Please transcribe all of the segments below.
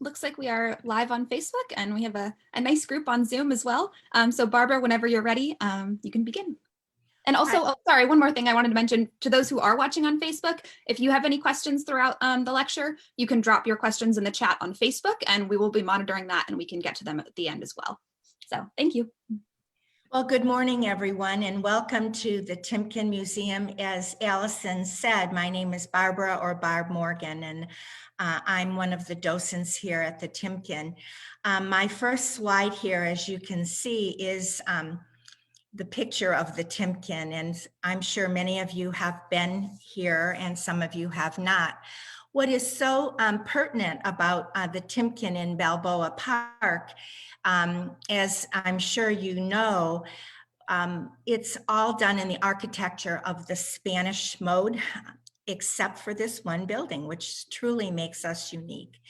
looks like we are live on Facebook and we have a nice group on Zoom as well. So Barbara, whenever you're ready, you can begin. And also, Hi. oh, sorry, one more thing I wanted to mention to those who are watching on Facebook, if you have any questions throughout the lecture, you can drop your questions in the chat on Facebook and we will be monitoring that and we can get to them at the end as well. So thank you. Well, good morning, everyone, and welcome to the Timken Museum. As Allison said, my name is Barbara or Barb Morgan, and I'm one of the docents here at the Timken. My first slide here, as you can see, is the picture of the Timken, and I'm sure many of you have been here and some of you have not. What is so pertinent about the Timken in Balboa Park, as I'm sure you know, it's all done in the architecture of the Spanish mode, except for this one building, which truly makes us unique.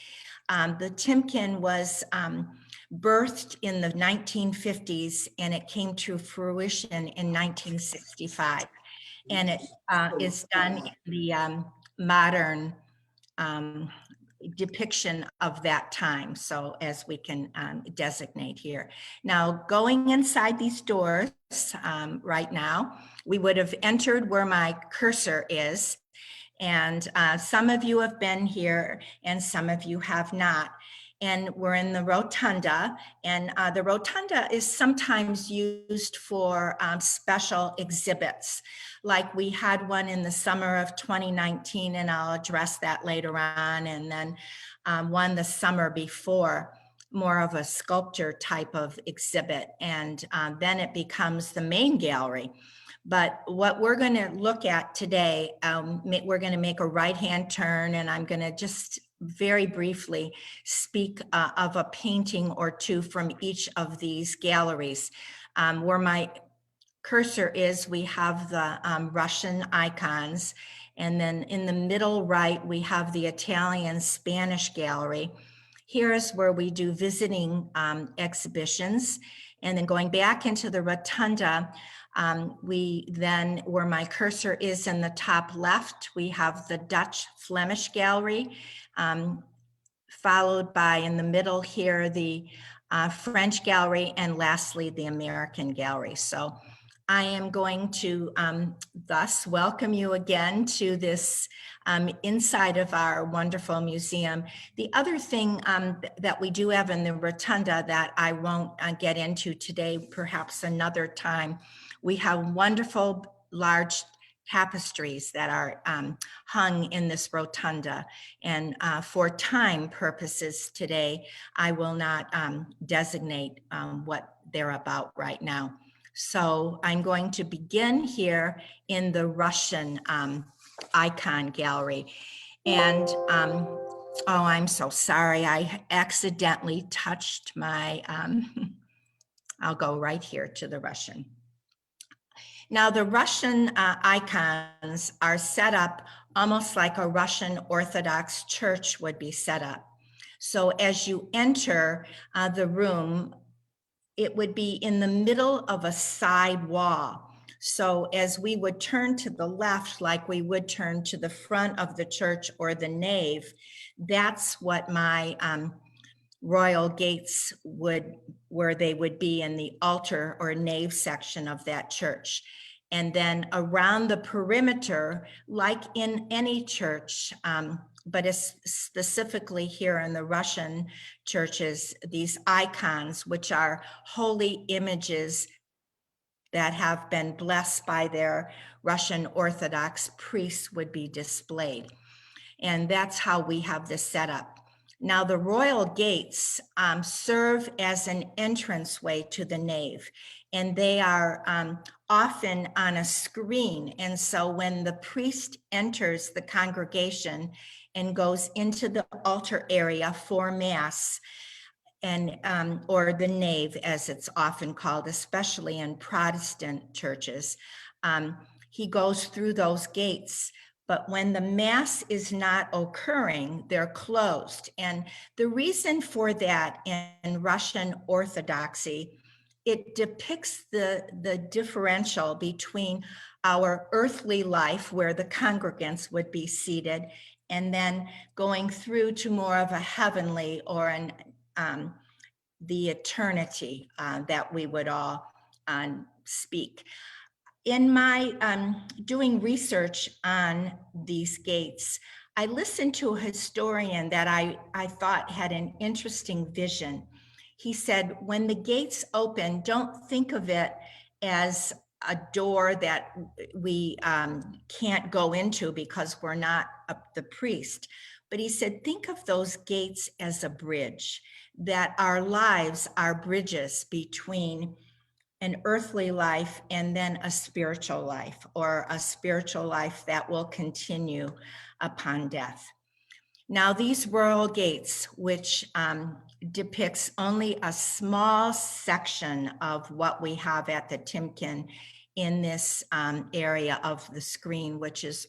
The Timken was birthed in the 1950s and it came to fruition in 1965. And it is done in the modern depiction of that time, so as we can designate here. Now, going inside these doors right now, we would have entered where my cursor is, and some of you have been here and some of you have not. And we're in the rotunda, and the rotunda is sometimes used for special exhibits. Like we had one in the summer of 2019, and I'll address that later on, and then one the summer before, more of a sculpture type of exhibit, and then it becomes the main gallery. But what we're going to look at today, we're going to make a right-hand turn, and I'm going to just very briefly speak of a painting or two from each of these galleries. Where my cursor is, we have the Russian icons, and then in the middle right, we have the Italian Spanish gallery. Here's where we do visiting exhibitions, and then going back into the rotunda, we then, where my cursor is in the top left, we have the Dutch Flemish gallery, followed by in the middle here, the French gallery, and lastly, the American gallery. So I am going to thus welcome you again to this inside of our wonderful museum. The other thing that we do have in the rotunda that I won't get into today, perhaps another time, we have wonderful large tapestries that are hung in this rotunda. And for time purposes today, I will not designate what they're about right now. So I'm going to begin here in the Russian icon gallery. And oh, I'm so sorry. I accidentally touched my, I'll go right here to the Russian. Now, the Russian icons are set up almost like a Russian Orthodox church would be set up. So as you enter the room, it would be in the middle of a side wall. So as we would turn to the left, like we would turn to the front of the church or the nave, that's what my royal gates where they would be in the altar or nave section of that church. And then around the perimeter, like in any church, but specifically here in the Russian churches, these icons, which are holy images that have been blessed by their Russian Orthodox priests, would be displayed. And that's how we have this set up. Now, the royal gates serve as an entranceway to the nave, and they are often on a screen. And so when the priest enters the congregation and goes into the altar area for Mass, and or the nave, as it's often called, especially in Protestant churches, he goes through those gates. But when the Mass is not occurring, they're closed. And the reason for that in Russian Orthodoxy, it depicts the differential between our earthly life, where the congregants would be seated, and then going through to more of a heavenly or the eternity that we would all speak. In my doing research on these gates, I listened to a historian that I thought had an interesting vision. He said, when the gates open, don't think of it as a door that we can't go into because we're not the priest. But he said, think of those gates as a bridge, that our lives are bridges between an earthly life and then a spiritual life, or a spiritual life that will continue upon death. Now, these royal gates, which depicts only a small section of what we have at the Timken in this area of the screen, which is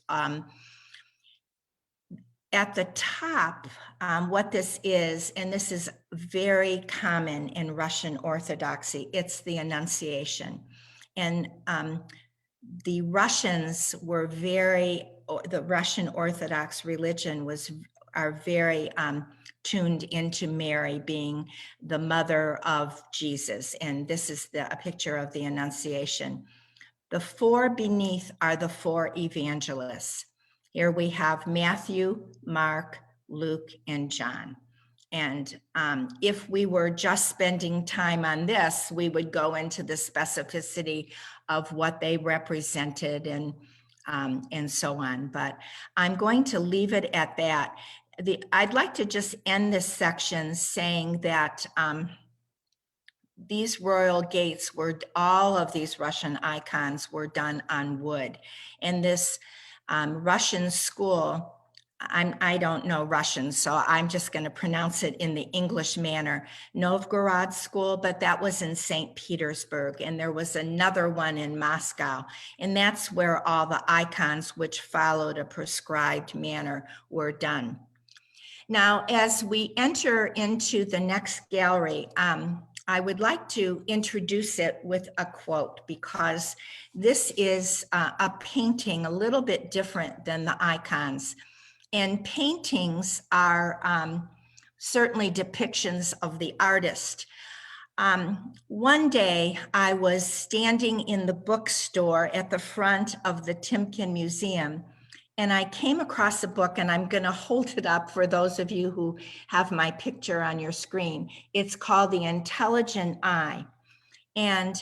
at the top, what this is, and this is very common in Russian Orthodoxy, it's the Annunciation. And the Russians were the Russian Orthodox religion are very tuned into Mary being the mother of Jesus. And this is a picture of the Annunciation. The four beneath are the four evangelists. Here we have Matthew, Mark, Luke, and John. And if we were just spending time on this, we would go into the specificity of what they represented and so on. But I'm going to leave it at that. I'd like to just end this section saying that these royal gates all of these Russian icons were done on wood. And this Russian school, I don't know Russian, so I'm just going to pronounce it in the English manner, Novgorod School, but that was in St. Petersburg, and there was another one in Moscow, and that's where all the icons which followed a prescribed manner were done. Now, as we enter into the next gallery, I would like to introduce it with a quote, because this is a painting a little bit different than the icons. And paintings are certainly depictions of the artist. One day I was standing in the bookstore at the front of the Timken Museum, and I came across a book, and I'm going to hold it up for those of you who have my picture on your screen. It's called The Intelligent Eye. And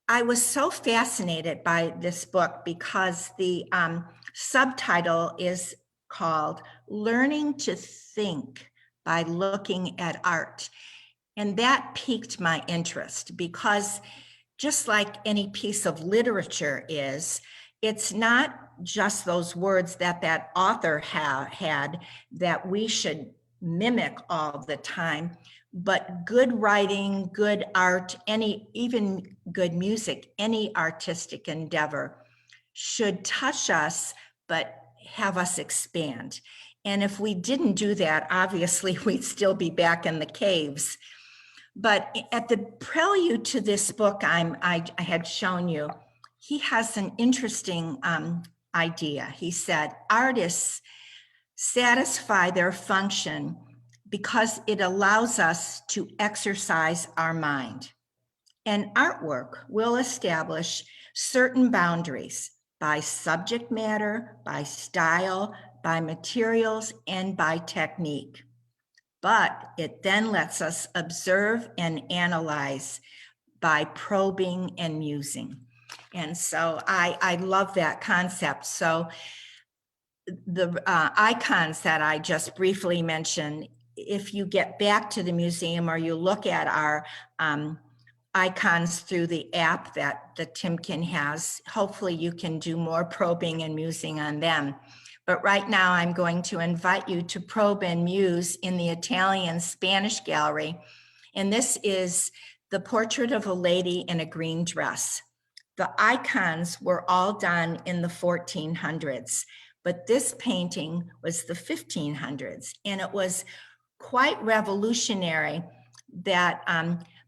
I was so fascinated by this book because the subtitle is called Learning to Think by Looking at Art. And that piqued my interest because just like any piece of literature is, it's not just those words that author had that we should mimic all the time, but good writing, good art, even good music, any artistic endeavor should touch us, but have us expand. And if we didn't do that, obviously we'd still be back in the caves. But at the prelude to this book I had shown you, he has an interesting idea. He said, artists satisfy their function because it allows us to exercise our mind. And artwork will establish certain boundaries by subject matter, by style, by materials, and by technique. But it then lets us observe and analyze by probing and musing. And so I love that concept. So the icons that I just briefly mentioned, if you get back to the museum or you look at our icons through the app that the Timken has, hopefully you can do more probing and musing on them. But right now I'm going to invite you to probe and muse in the Italian Spanish gallery. And this is the portrait of a lady in a green dress. The icons were all done in the 1400s, but this painting was the 1500s. And it was quite revolutionary that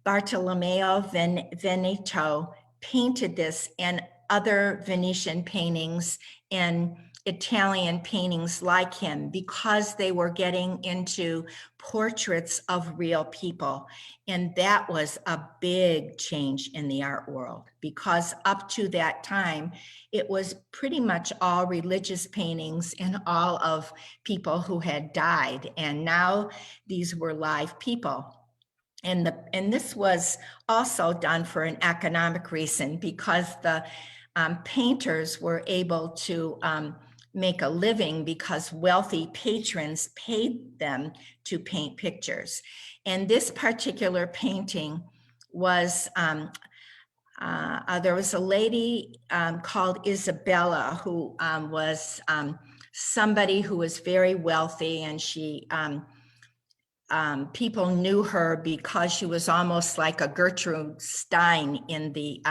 Bartolomeo Veneto painted this, and other Venetian paintings and Italian paintings like him, because they were getting into portraits of real people. And that was a big change in the art world, because up to that time, it was pretty much all religious paintings and all of people who had died. And now these were live people. And this was also done for an economic reason, because the painters were able to make a living because wealthy patrons paid them to paint pictures. And this particular painting was, there was a lady called Isabella who was somebody who was very wealthy, and she, people knew her because she was almost like a Gertrude Stein in the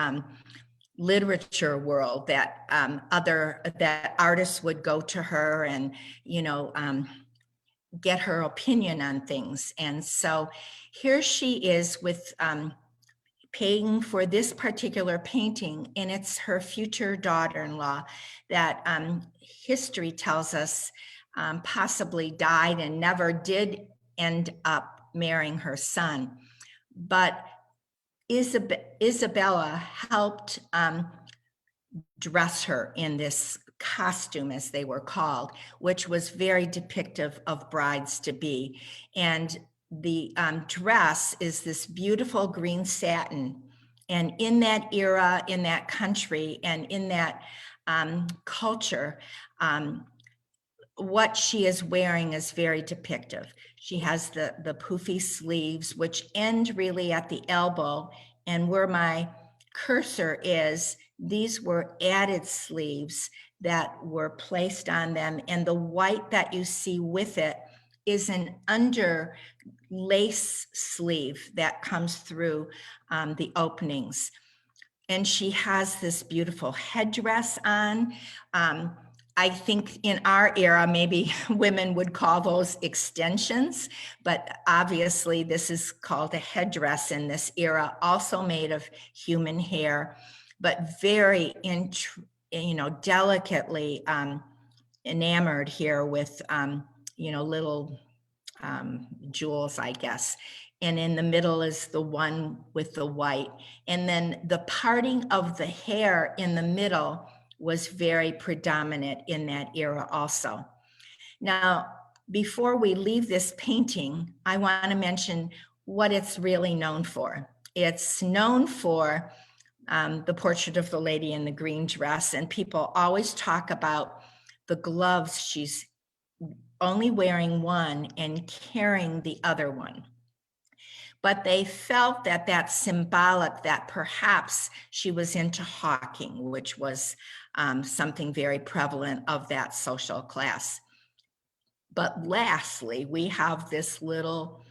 literature world, that that artists would go to her and get her opinion on things. And so here she is with paying for this particular painting, and it's her future daughter-in-law that history tells us possibly died and never did end up marrying her son. But Isabella helped dress her in this costume, as they were called, which was very depictive of brides to be. And the dress is this beautiful green satin. And in that era, in that country, and in that culture, what she is wearing is very depictive. She has the poofy sleeves, which end really at the elbow. And where my cursor is, these were added sleeves that were placed on them. And the white that you see with it is an under lace sleeve that comes through the openings. And she has this beautiful headdress on. I think in our era, maybe women would call those extensions, but obviously this is called a headdress in this era, also made of human hair, but very, delicately enamored here with, little jewels, I guess. And in the middle is the one with the white. And then the parting of the hair in the middle was very predominant in that era also. Now, before we leave this painting, I want to mention what it's really known for. It's known for the portrait of the lady in the green dress, and people always talk about the gloves. She's only wearing one and carrying the other one. But they felt that that's symbolic, that perhaps she was into hawking, which was something very prevalent of that social class. But lastly, we have this little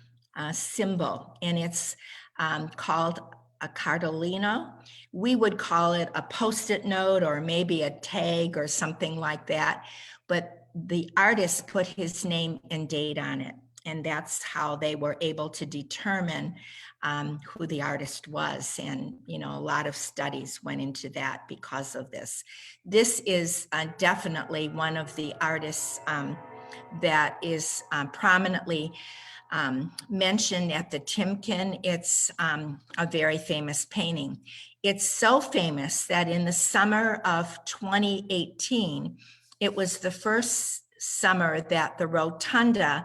symbol, and it's called a cartolina. We would call it a Post-it note or maybe a tag or something like that. But the artist put his name and date on it. And that's how they were able to determine who the artist was. And, a lot of studies went into that because of this. This is definitely one of the artists that is prominently mentioned at the Timken. It's a very famous painting. It's so famous that in the summer of 2018, it was the first summer that the rotunda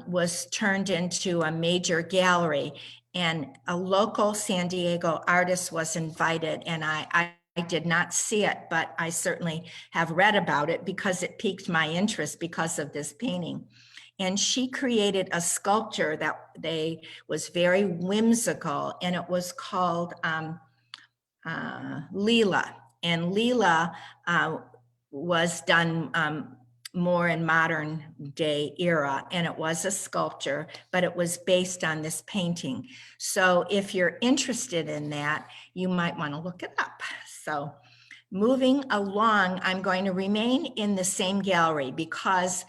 was turned into a major gallery, and a local San Diego artist was invited, and I did not see it, but I certainly have read about it because it piqued my interest because of this painting. And she created a sculpture that was very whimsical, and it was called Leela. And Leela was done more in modern day era, and it was a sculpture, but it was based on this painting. So if you're interested in that, you might want to look it up. So moving along, I'm going to remain in the same gallery because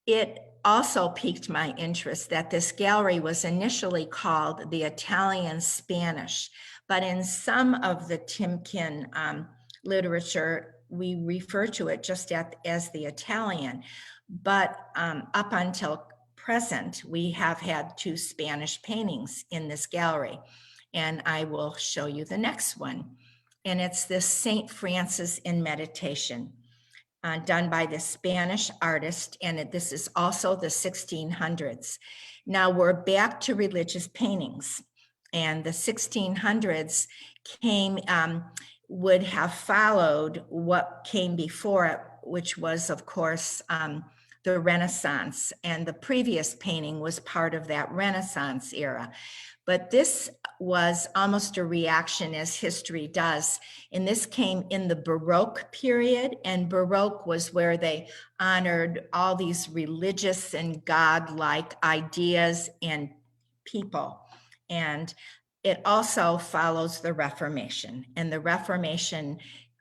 it also piqued my interest that this gallery was initially called the Italian Spanish, but in some of the Timken literature, we refer to it just as the Italian. But up until present, we have had 2 Spanish paintings in this gallery. And I will show you the next one. And it's this St. Francis in Meditation, done by the Spanish artist. And this is also the 1600s. Now we're back to religious paintings. And the 1600s would have followed what came before it, which was, of course, the Renaissance. And the previous painting was part of that Renaissance era. But this was almost a reaction, as history does. And this came in the Baroque period. And Baroque was where they honored all these religious and godlike ideas and people. And it also follows the Reformation. And the Reformation,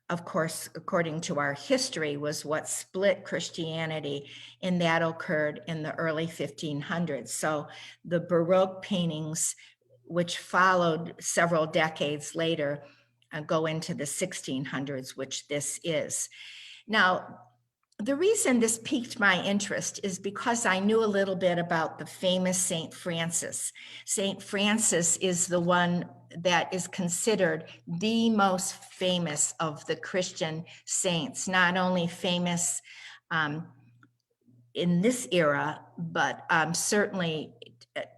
of course, according to our history, was what split Christianity, and that occurred in the early 1500s. So the Baroque paintings, which followed several decades later, go into the 1600s, which this is. Now, the reason this piqued my interest is because I knew a little bit about the famous St. Francis. St. Francis is the one that is considered the most famous of the Christian saints, not only famous in this era, but certainly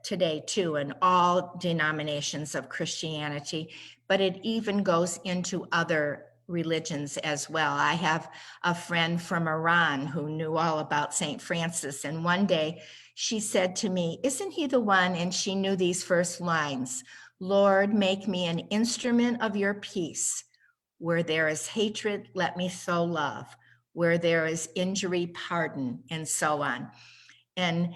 today too, in all denominations of Christianity, but it even goes into other religions as well. I have a friend from Iran who knew all about St. Francis, and one day she said to me, "Isn't he the one?" And she knew these first lines: "Lord, make me an instrument of your peace. Where there is hatred, let me sow love. Where there is injury, pardon," and so on. And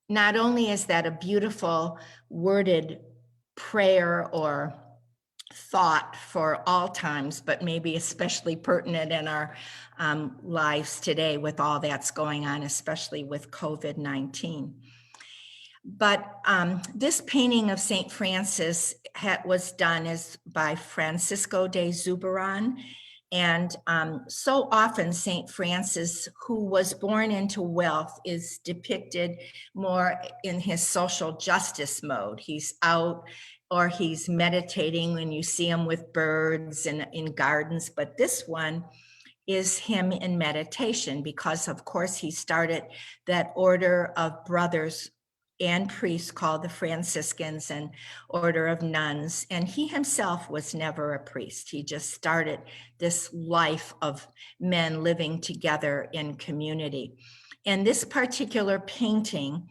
not only is that a beautiful worded prayer or thought for all times, but maybe especially pertinent in our lives today with all that's going on, especially with COVID-19. But this painting of St. Francis was done by Francisco de Zuberan. And so often St. Francis, who was born into wealth, is depicted more in his social justice mode. He's out or he's meditating when you see him with birds and in gardens. But this one is him in meditation because, of course, he started that order of brothers and priests called the Franciscans and order of nuns. And he himself was never a priest. He just started this life of men living together in community. And this particular painting,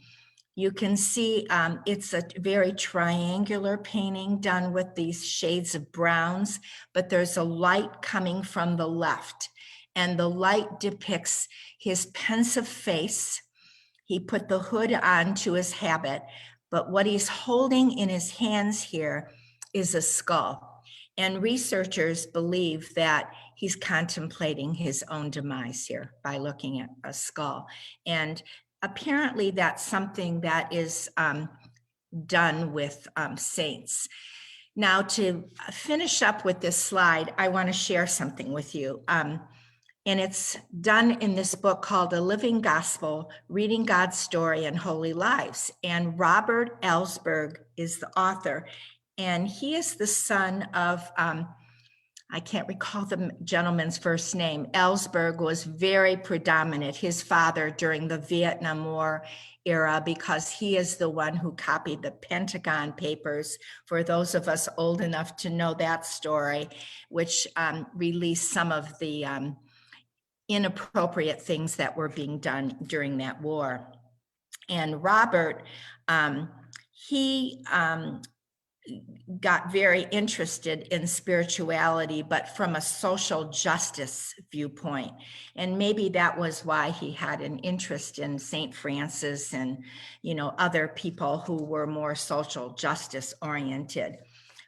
you can see it's a very triangular painting done with these shades of browns, but there's a light coming from the left. And the light depicts his pensive face. He put the hood on to his habit, but what he's holding in his hands here is a skull. And researchers believe that he's contemplating his own demise here by looking at a skull. And apparently that's something that is done with saints. Now, to finish up with this slide, I want to share something with you. And it's done in this book called A Living Gospel, Reading God's Story in Holy Lives. And Robert Ellsberg is the author. And he is the son of, I can't recall the gentleman's first name. Ellsberg was very predominant, his father, during the Vietnam War era, because he is the one who copied the Pentagon Papers, for those of us old enough to know that story, which released some of the inappropriate things that were being done during that war. And Robert, he got very interested in spirituality, but from a social justice viewpoint. And maybe that was why he had an interest in St. Francis and, you know, other people who were more social justice oriented.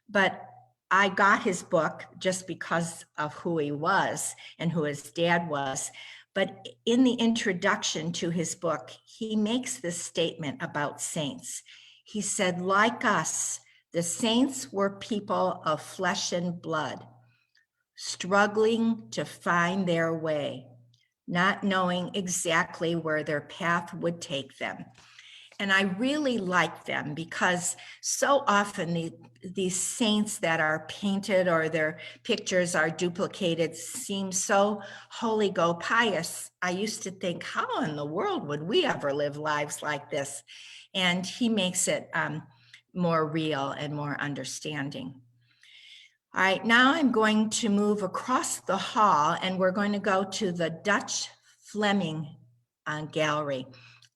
But I got his book just because of who he was and who his dad was. But in the introduction to his book, he makes this statement about saints. He said, like us, The saints were people of flesh and blood, struggling to find their way, not knowing exactly where their path would take them. And I really like them because so often these saints that are painted or their pictures are duplicated seem so holy go pious. I used to think, how in the world would we ever live lives like this? And he makes it more real and more understanding. All right, now I'm going to move across the hall and we're going to go to the Dutch Fleming gallery.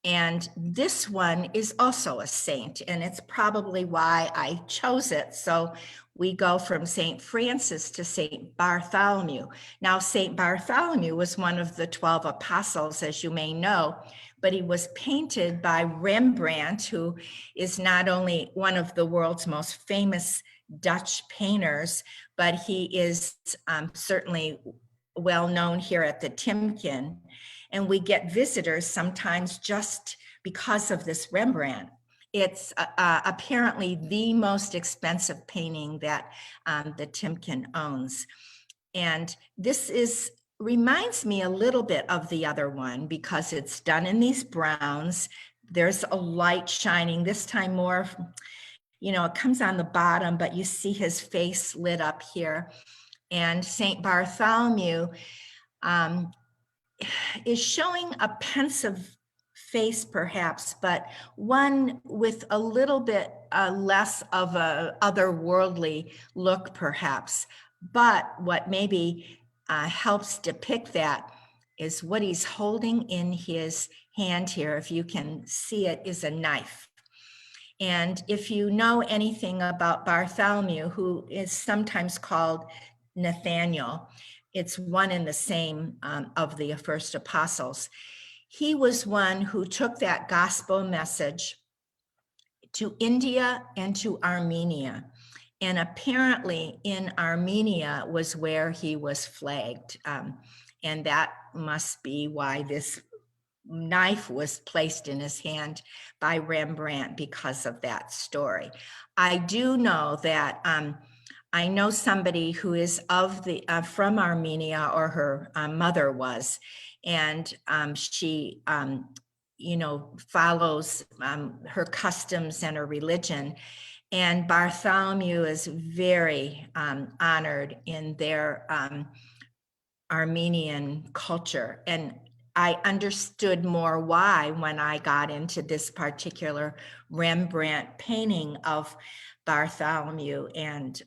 And this one is also a saint, and it's probably why I chose it. So we go from St. Francis to St. Bartholomew. Now, St. Bartholomew was one of the 12 apostles, as you may know, but he was painted by Rembrandt, who is not only one of the world's most famous Dutch painters, but he is certainly well known here at the Timken. And we get visitors sometimes just because of this Rembrandt. It's apparently the most expensive painting that the Timken owns. And this reminds me a little bit of the other one because it's done in these browns. There's a light shining, this time more, it comes on the bottom, but you see his face lit up here. And St. Bartholomew is showing a pensive face perhaps, but one with a little bit less of a otherworldly look perhaps. But what maybe helps depict that is what he's holding in his hand here, if you can see it, is a knife. And if you know anything about Bartholomew, who is sometimes called Nathaniel, it's one and the same of the first apostles. He was one who took that gospel message to India and to Armenia. And apparently in Armenia was where he was flagged. And that must be why this knife was placed in his hand by Rembrandt, because of that story. I do know that I know somebody who is from Armenia, or her mother was, and she follows her customs and her religion. And Bartholomew is very honored in their Armenian culture. And I understood more why when I got into this particular Rembrandt painting of Bartholomew, and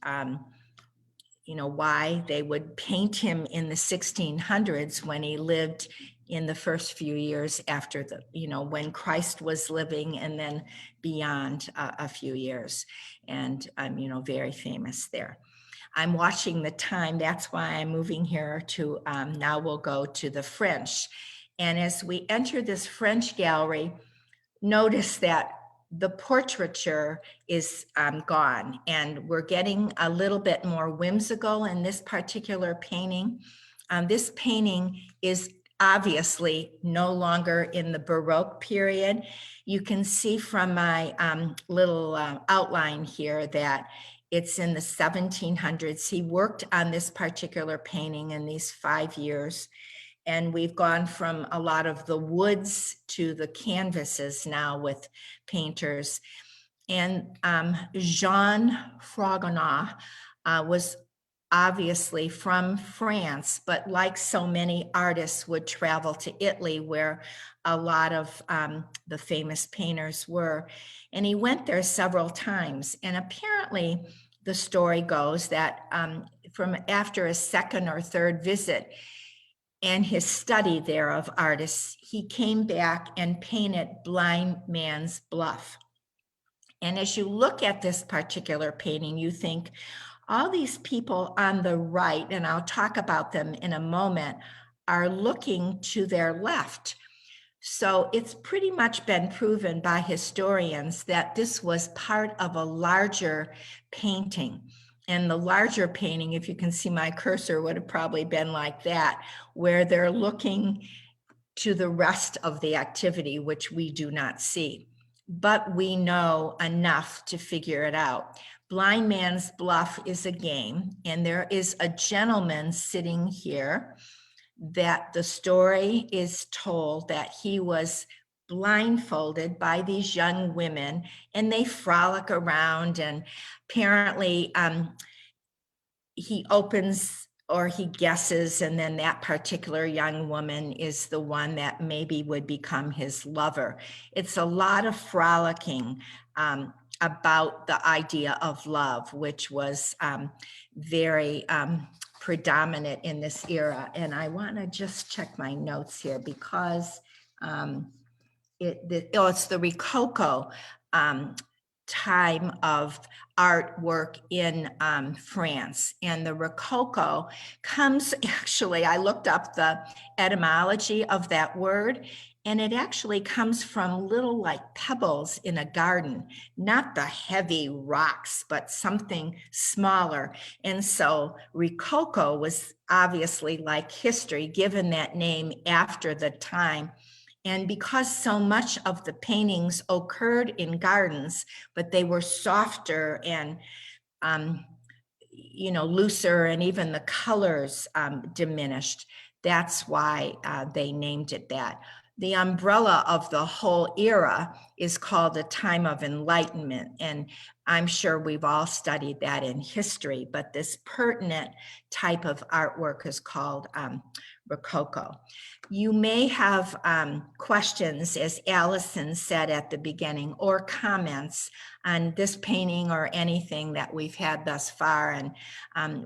why they would paint him in the 1600s when he lived in the first few years after when Christ was living, and then beyond a few years. And I'm very famous there. I'm watching the time. That's why I'm moving here to, now we'll go to the French. And as we enter this French gallery, notice that the portraiture is gone, and we're getting a little bit more whimsical in this particular painting. This painting is obviously no longer in the Baroque period. You can see from my little outline here that it's in the 1700s. He worked on this particular painting in these 5 years. And we've gone from a lot of the woods to the canvases now with painters. And Jean Fragonard was obviously from France, but like so many artists, would travel to Italy, where a lot of the famous painters were. And he went there several times. And apparently the story goes that from after a second or third visit and his study there of artists, he came back and painted Blind Man's Bluff. And as you look at this particular painting, you think, all these people on the right, and I'll talk about them in a moment, are looking to their left. So it's pretty much been proven by historians that this was part of a larger painting. And the larger painting, if you can see my cursor, would have probably been like that, where they're looking to the rest of the activity, which we do not see. But we know enough to figure it out. Blind Man's Bluff is a game, and there is a gentleman sitting here that the story is told that he was blindfolded by these young women, and they frolic around, and apparently he opens or he guesses, and then that particular young woman is the one that maybe would become his lover. It's a lot of frolicking about the idea of love, which was very predominant in this era. And I want to just check my notes here because it's the Rococo time of artwork in France. And the Rococo comes, actually, I looked up the etymology of that word, and it actually comes from little like pebbles in a garden, not the heavy rocks, but something smaller. And so Rococo was obviously like history, given that name after the time. And because so much of the paintings occurred in gardens, but they were softer and looser, and even the colors diminished, that's why they named it that. The umbrella of the whole era is called the time of enlightenment. And I'm sure we've all studied that in history, but this pertinent type of artwork is called Rococo. You may have questions, as Allison said at the beginning, or comments on this painting or anything that we've had thus far. And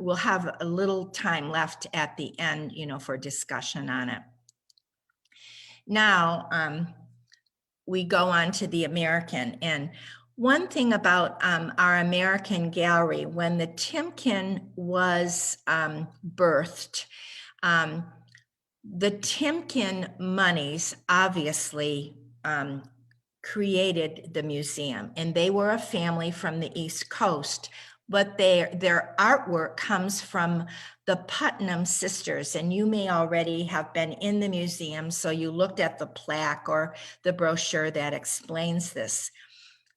we'll have a little time left at the end, for discussion on it. Now, we go on to the American. And one thing about our American gallery, when the Timken was birthed, the Timken monies obviously created the museum, and they were a family from the East Coast, but their artwork comes from the Putnam sisters, and you may already have been in the museum, so you looked at the plaque or the brochure that explains this.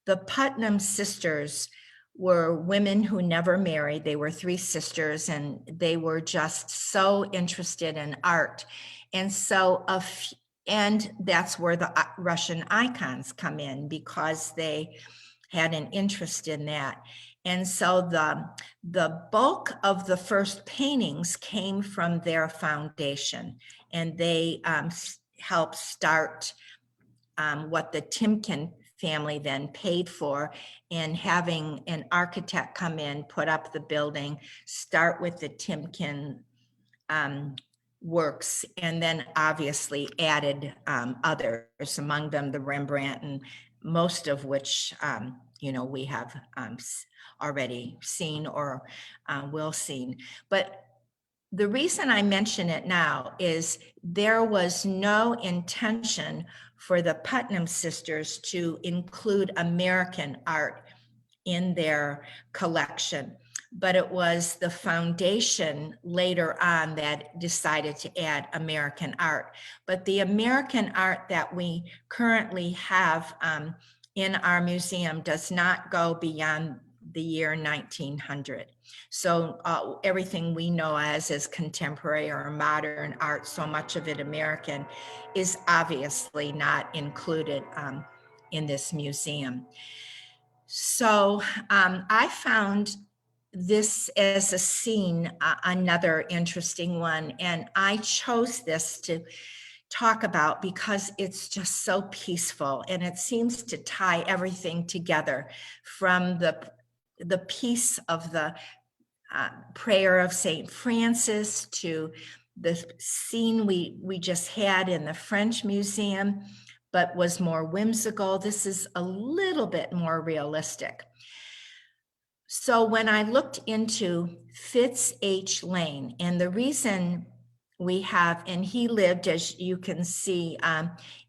The Putnam sisters were women who never married. They were three sisters, and they were just so interested in art. And so, and that's where the Russian icons come in, because they had an interest in that. And so the bulk of the first paintings came from their foundation, and they helped start what the Timken family then paid for, and having an architect come in, put up the building, start with the Timken works, and then obviously added others, among them the Rembrandt, and most of which we have already seen or will see. But the reason I mention it now is there was no intention for the Putnam sisters to include American art in their collection, but it was the foundation later on that decided to add American art. But the American art that we currently have in our museum does not go beyond the year 1900. So everything we know as contemporary or modern art, so much of it American, is obviously not included in this museum. So I found this as a scene, another interesting one, and I chose this to talk about because it's just so peaceful, and it seems to tie everything together, from the peace of the prayer of St. Francis to the scene we just had in the French Museum, but was more whimsical. This is a little bit more realistic. So when I looked into Fitz H. Lane, and the reason we have, and he lived, as you can see,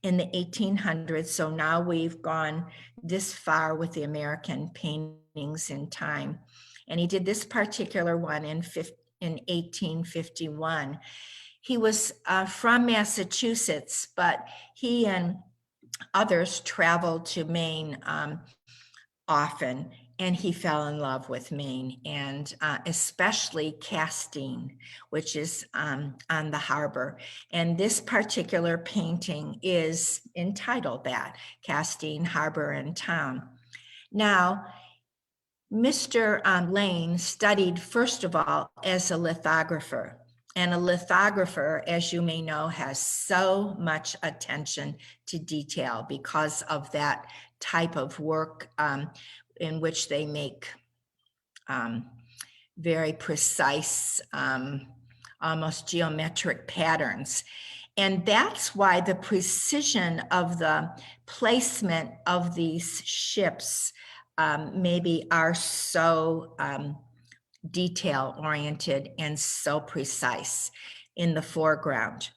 in the 1800s. So now we've gone this far with the American paintings in time. And he did this particular one in 1851. He was from Massachusetts, but he and others traveled to Maine often. and he fell in love with Maine, and especially Castine, which is on the harbor. And this particular painting is entitled that, Castine Harbor and Town. Now, Mr. Lane studied, first of all, as a lithographer. And a lithographer, as you may know, has so much attention to detail because of that type of work in which they make very precise, almost geometric patterns. And that's why the precision of the placement of these ships maybe are so detail oriented and so precise in the foreground.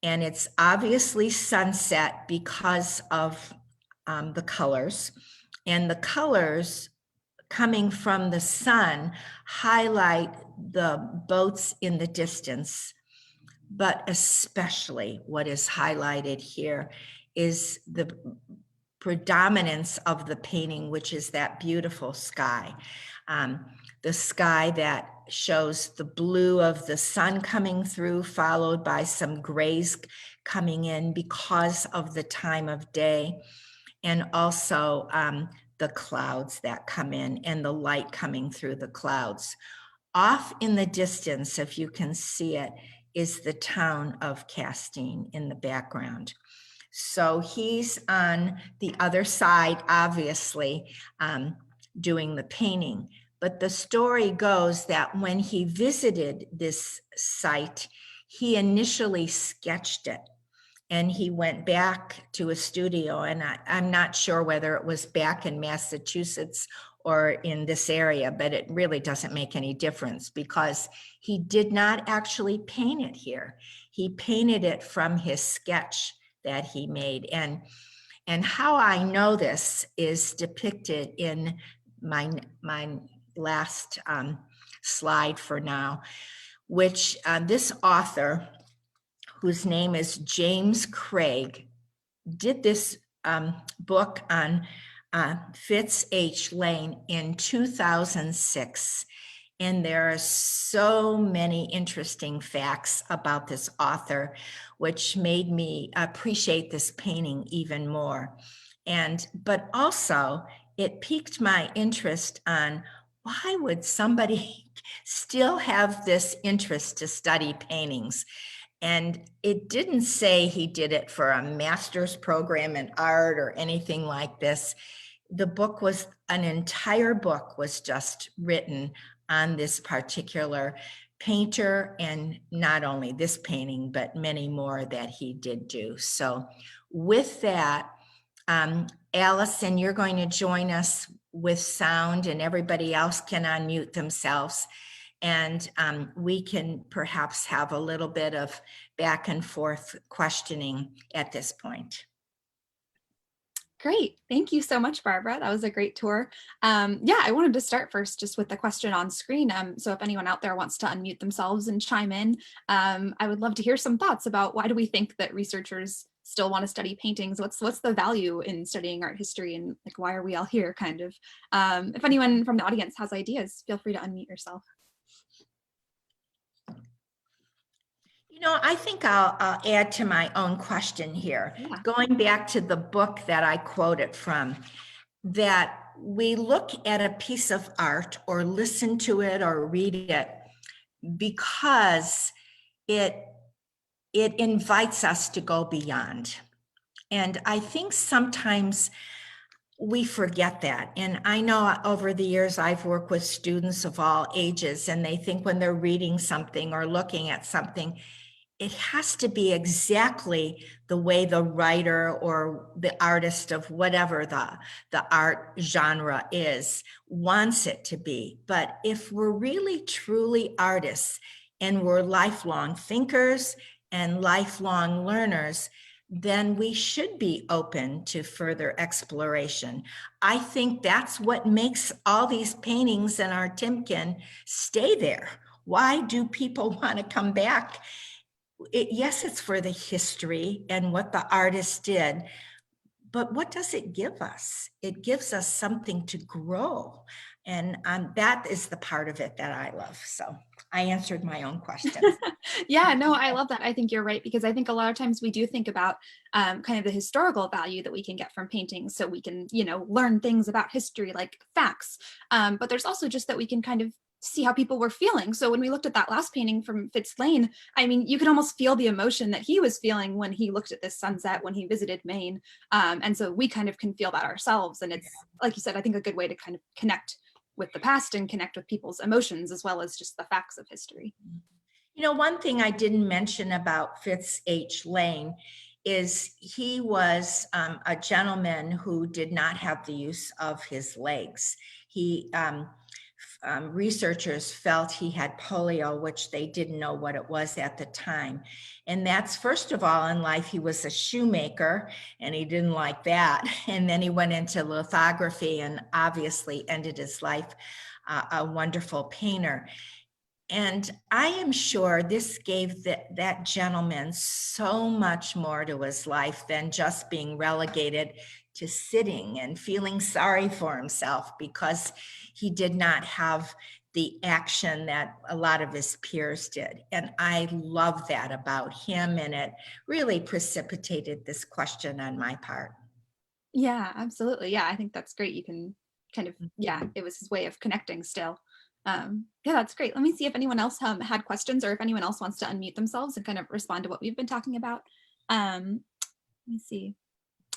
And it's obviously sunset because of the colors, and the colors coming from the sun highlight the boats in the distance. But especially what is highlighted here is the predominance of the painting, which is that beautiful sky. The sky that shows the blue of the sun coming through, followed by some grays coming in because of the time of day, and also the clouds that come in and the light coming through the clouds. Off in the distance, if you can see it, is the town of Castine in the background. So he's on the other side, obviously, doing the painting. But the story goes that when he visited this site, he initially sketched it. And he went back to a studio, and I'm not sure whether it was back in Massachusetts or in this area, but it really doesn't make any difference because he did not actually paint it here. He painted it from his sketch that he made. And how I know this is depicted in my last slide for now, which this author, whose name is James Craig, did this book on Fitz H. Lane in 2006. And there are so many interesting facts about this author, which made me appreciate this painting even more. But also, it piqued my interest on why would somebody still have this interest to study paintings? And it didn't say he did it for a master's program in art or anything like this. The book was, an entire book was just written on this particular painter, and not only this painting, but many more that he did do. So with that, Allison, you're going to join us with sound, and everybody else can unmute themselves. And we can perhaps have a little bit of back and forth questioning at this point. Great. Thank you so much, Barbara. That was a great tour. Yeah, I wanted to start first just with the question on screen. So if anyone out there wants to unmute themselves and chime in, I would love to hear some thoughts about why do we think that researchers still want to study paintings? What's the value in studying art history, and like why are we all here, kind of? If anyone from the audience has ideas, feel free to unmute yourself. You know, I think I'll add to my own question here. Yeah. Going back to the book that I quoted from, that we look at a piece of art or listen to it or read it because it invites us to go beyond. And I think sometimes we forget that. And I know over the years I've worked with students of all ages, and they think when they're reading something or looking at something, it has to be exactly the way the writer or the artist of whatever the art genre is wants it to be. But if we're really truly artists and we're lifelong thinkers and lifelong learners, then we should be open to further exploration. I think that's what makes all these paintings in our Timken stay there. Why do people want to come back? Yes, it's for the history and what the artist did, but what does it give us? It gives us something to grow. And that is the part of it that I love. So I answered my own questions. Yeah, no, I love that. I think you're right, because I think a lot of times we do think about kind of the historical value that we can get from paintings, so we can, learn things about history like facts. But there's also just that we can kind of see how people were feeling. So when we looked at that last painting from Fitz Lane, I mean, you could almost feel the emotion that he was feeling when he looked at this sunset, when he visited Maine. And so we kind of can feel that ourselves. And it's, like you said, I think a good way to kind of connect with the past and connect with people's emotions as well as just the facts of history. One thing I didn't mention about Fitz H. Lane is he was a gentleman who did not have the use of his legs. He researchers felt he had polio, which they didn't know what it was at the time. And that's, first of all, in life, he was a shoemaker and he didn't like that. And then he went into lithography and obviously ended his life a wonderful painter. And I am sure this gave that gentleman so much more to his life than just being relegated to sitting and feeling sorry for himself because he did not have the action that a lot of his peers did. And I love that about him, and it really precipitated this question on my part. Yeah, absolutely. Yeah, I think that's great. You can kind of, it was his way of connecting still. Yeah, that's great. Let me see if anyone else had questions, or if anyone else wants to unmute themselves and kind of respond to what we've been talking about. Let me see.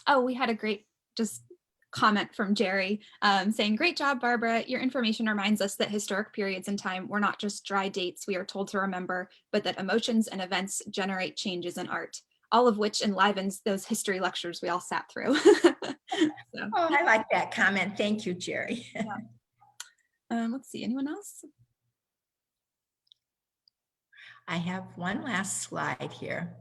Oh, we had a great just comment from Jerry saying, "Great job, Barbara. Your information reminds us that historic periods in time were not just dry dates we are told to remember, but that emotions and events generate changes in art, all of which enlivens those history lectures we all sat through." So, Oh, I like that comment. Thank you, Jerry. yeah. Let's see, anyone else? I have one last slide here.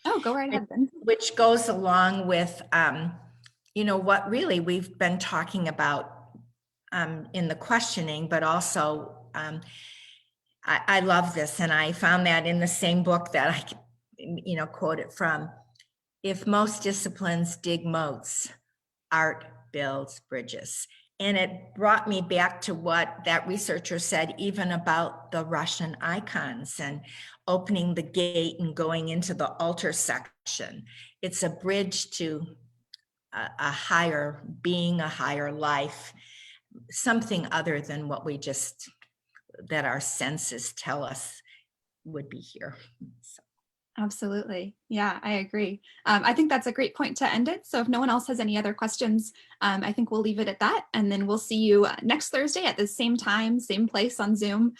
Oh, go right ahead then. Which goes along with, what really we've been talking about in the questioning, but also I love this, and I found that in the same book that I, quote it from. If most disciplines dig moats, art builds bridges. And it brought me back to what that researcher said, even about the Russian icons and opening the gate and going into the altar section. It's a bridge to a higher being, a higher life, something other than what that our senses tell us would be here. So. Absolutely. Yeah, I agree. I think that's a great point to end it. So if no one else has any other questions, I think we'll leave it at that. And then we'll see you next Thursday at the same time, same place on Zoom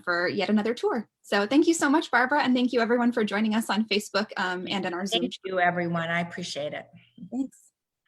for yet another tour. So thank you so much, Barbara. And thank you everyone for joining us on Facebook and in our Zoom. Thank you, everyone. I appreciate it. Thanks.